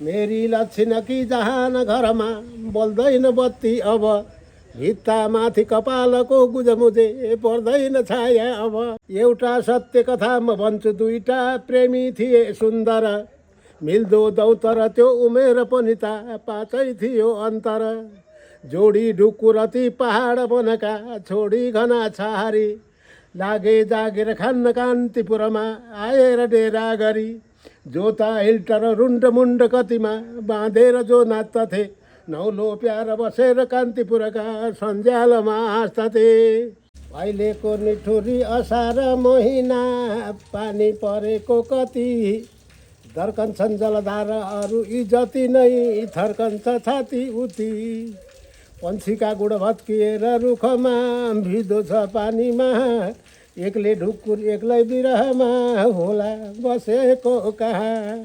मेरी लक्षण कि जहान घरमा बोल्दैन बत्ती अब भित्ता माथि कपालको गुजमुजे पर्दैन छाया अब एउटा सत्य कथा म भन्छु दुईटा प्रेमी थिए सुन्दर मिल्दो दौतर त्यो उमेर पनि त पाँचै थियो अन्तर जोडी ढुकुरती पहाड बनका छोडी घना छहारी लागे जागेर खान्न कान्तिपुरमा आएर डेरा गरी जोता हिल्टर रुन्ड मुन्ड कतिमा बाँधेर जो नाच्दथे नौलो प्यार बसेर कान्तिपुरका सन्ज्यालमा हाँस्दथे अहिलेको निठुरी असार महिना पानी परेको कति धर्कन्छन् जलधाराहरू यी जति नै थर्कन्छ छाती उति पन्छीका गुड भत्किएर रुखमा भिदो छ पानीमा एक्लै ढुकुर एक्लै बिरहमा होला बसेको कहाँ